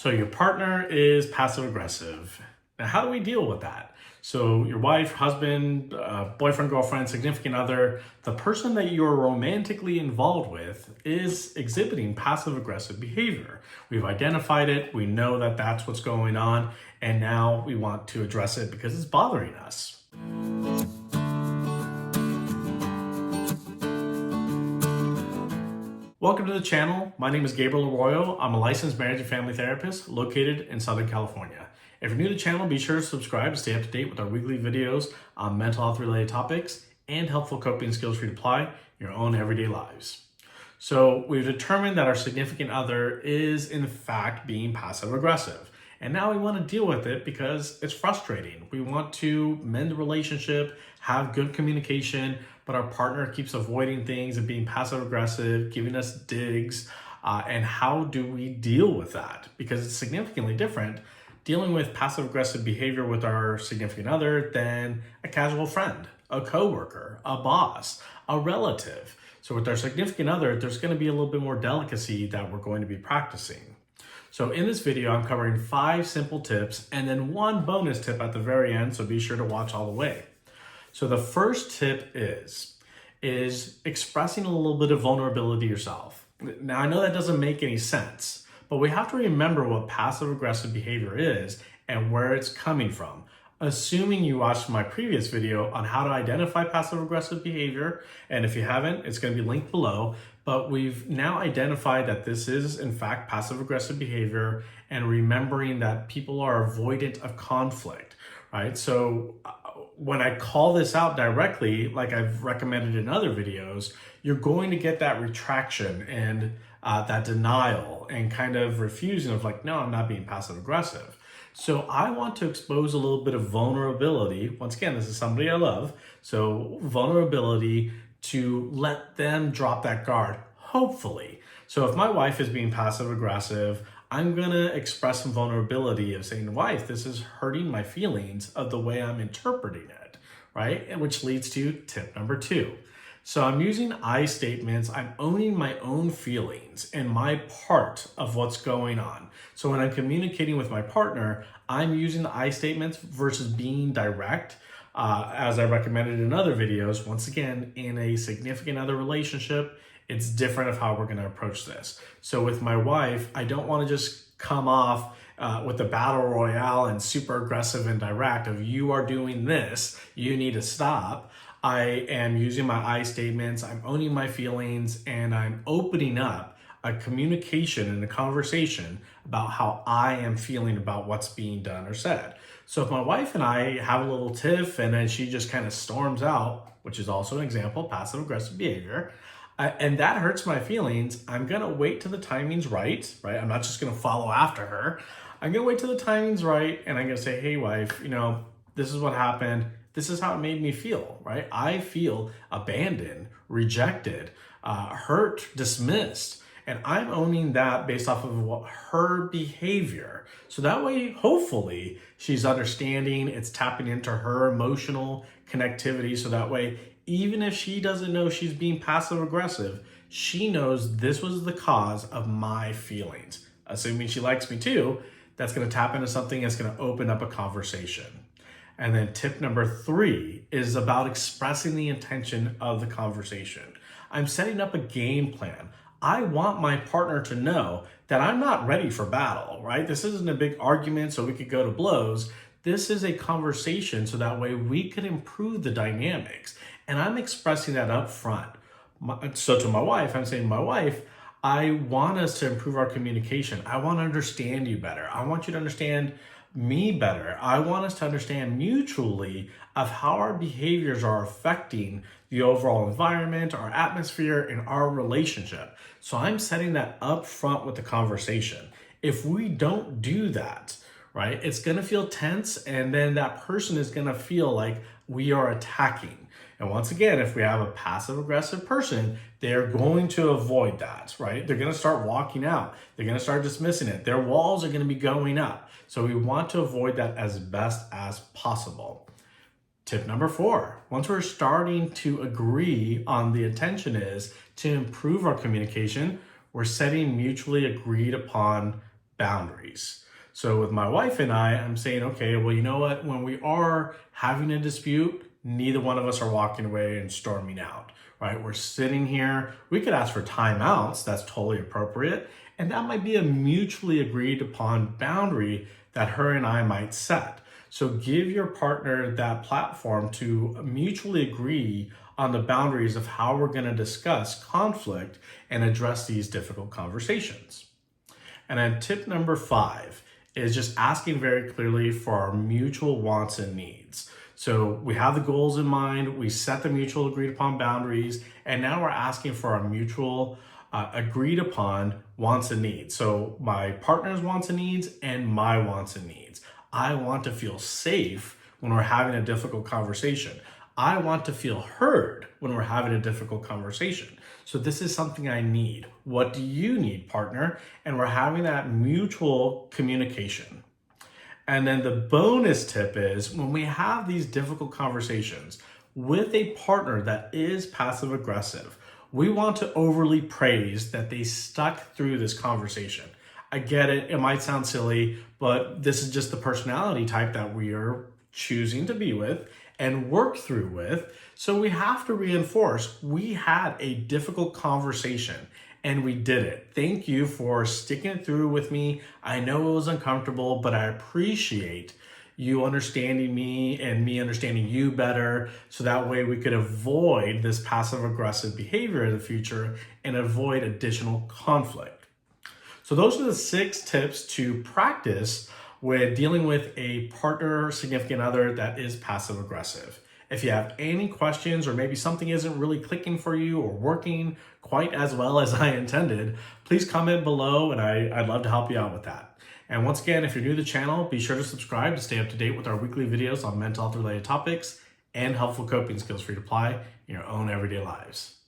So your partner is passive aggressive. Now, how do we deal with that? So your wife, husband, boyfriend, girlfriend, significant other, the person that you're romantically involved with is exhibiting passive aggressive behavior. We've identified it. We know that that's what's going on. And now we want to address it because it's bothering us. Welcome to the channel. My name is Gabriel Arroyo. I'm a licensed marriage and family therapist located in Southern California. If you're new to the channel, be sure to subscribe to stay up to date with our weekly videos on mental health related topics and helpful coping skills for you to apply in your own everyday lives. So we've determined that our significant other is in fact being passive aggressive. And now we want to deal with it because it's frustrating. We want to mend the relationship, have good communication, but our partner keeps avoiding things and being passive aggressive, giving us digs. And how do we deal with that? Because it's significantly different dealing with passive aggressive behavior with our significant other than a casual friend, a coworker, a boss, a relative. So with our significant other, there's going to be a little bit more delicacy that we're going to be practicing. So in this video, I'm covering 5 simple tips and then 1 bonus tip at the very end, so be sure to watch all the way. So the first tip is expressing a little bit of vulnerability yourself. Now, I know that doesn't make any sense, but we have to remember what passive aggressive behavior is and where it's coming from. Assuming you watched my previous video on how to identify passive aggressive behavior, and if you haven't, it's going to be linked below, but we've now identified that this is in fact passive aggressive behavior and remembering that people are avoidant of conflict, right? So when I call this out directly, like I've recommended in other videos, you're going to get that retraction and that denial and kind of refusing of like, no, I'm not being passive aggressive. So I want to expose a little bit of vulnerability. Once again, this is somebody I love. So vulnerability to let them drop that guard, hopefully. So if my wife is being passive aggressive, I'm gonna express some vulnerability of saying, wife, this is hurting my feelings of the way I'm interpreting it, right? And which leads to tip number 2. So I'm using I statements. I'm owning my own feelings and my part of what's going on. So when I'm communicating with my partner, I'm using the I statements versus being direct. As I recommended in other videos, once again, in a significant other relationship, it's different of how we're going to approach this. So with my wife, I don't want to just come off with the battle royale and super aggressive and direct of you are doing this, you need to stop. I am using my I statements, I'm owning my feelings, and I'm opening up a communication and a conversation about how I am feeling about what's being done or said. So if my wife and I have a little tiff and then she just kind of storms out, which is also an example of passive aggressive behavior, and that hurts my feelings, I'm gonna wait till the timing's right? I'm not just gonna follow after her. I'm gonna wait till the timing's right, and I'm gonna say, hey wife, this is what happened. This is how it made me feel, right? I feel abandoned, rejected, hurt, dismissed. And I'm owning that based off of her behavior. So that way, hopefully, she's understanding, it's tapping into her emotional connectivity. So that way, even if she doesn't know she's being passive aggressive, she knows this was the cause of my feelings. Assuming she likes me too, that's gonna tap into something that's gonna open up a conversation. And then tip number 3 is about expressing the intention of the conversation. I'm setting up a game plan. I want my partner to know that I'm not ready for battle, right? This isn't a big argument so we could go to blows. This is a conversation so that way we could improve the dynamics. And I'm expressing that up front. So to my wife, I'm saying, my wife, I want us to improve our communication. I want to understand you better. I want you to understand me better. I want us to understand mutually of how our behaviors are affecting the overall environment, our atmosphere, and our relationship. So I'm setting that up front with the conversation. If we don't do that, right, it's gonna feel tense, and then that person is gonna feel like we are attacking. And once again, if we have a passive aggressive person, they're going to avoid that, right? They're gonna start walking out. They're gonna start dismissing it. Their walls are gonna be going up. So we want to avoid that as best as possible. Tip number 4, once we're starting to agree on the intention is to improve our communication, we're setting mutually agreed upon boundaries. So with my wife and I'm saying, okay, well, you know what? When we are having a dispute, neither one of us are walking away and storming out, right? We're sitting here. We could ask for timeouts. That's totally appropriate. And that might be a mutually agreed upon boundary that her and I might set. So give your partner that platform to mutually agree on the boundaries of how we're going to discuss conflict and address these difficult conversations. And then tip number 5 is just asking very clearly for our mutual wants and needs. So we have the goals in mind, we set the mutual agreed upon boundaries, and now we're asking for our mutual agreed upon wants and needs. So my partner's wants and needs and my wants and needs. I want to feel safe when we're having a difficult conversation. I want to feel heard when we're having a difficult conversation. So this is something I need. What do you need, partner? And we're having that mutual communication. And then the bonus tip is when we have these difficult conversations with a partner that is passive aggressive, we want to overly praise that they stuck through this conversation. I get it, it might sound silly, but this is just the personality type that we are choosing to be with and work through with. So we have to reinforce, we had a difficult conversation and we did it. Thank you for sticking it through with me. I know it was uncomfortable, but I appreciate you understanding me and me understanding you better. So that way we could avoid this passive aggressive behavior in the future and avoid additional conflict. So those are the 6 tips to practice when dealing with a partner or significant other that is passive aggressive. If you have any questions or maybe something isn't really clicking for you or working quite as well as I intended, please comment below and I'd love to help you out with that. And once again, if you're new to the channel, be sure to subscribe to stay up to date with our weekly videos on mental health related topics and helpful coping skills for you to apply in your own everyday lives.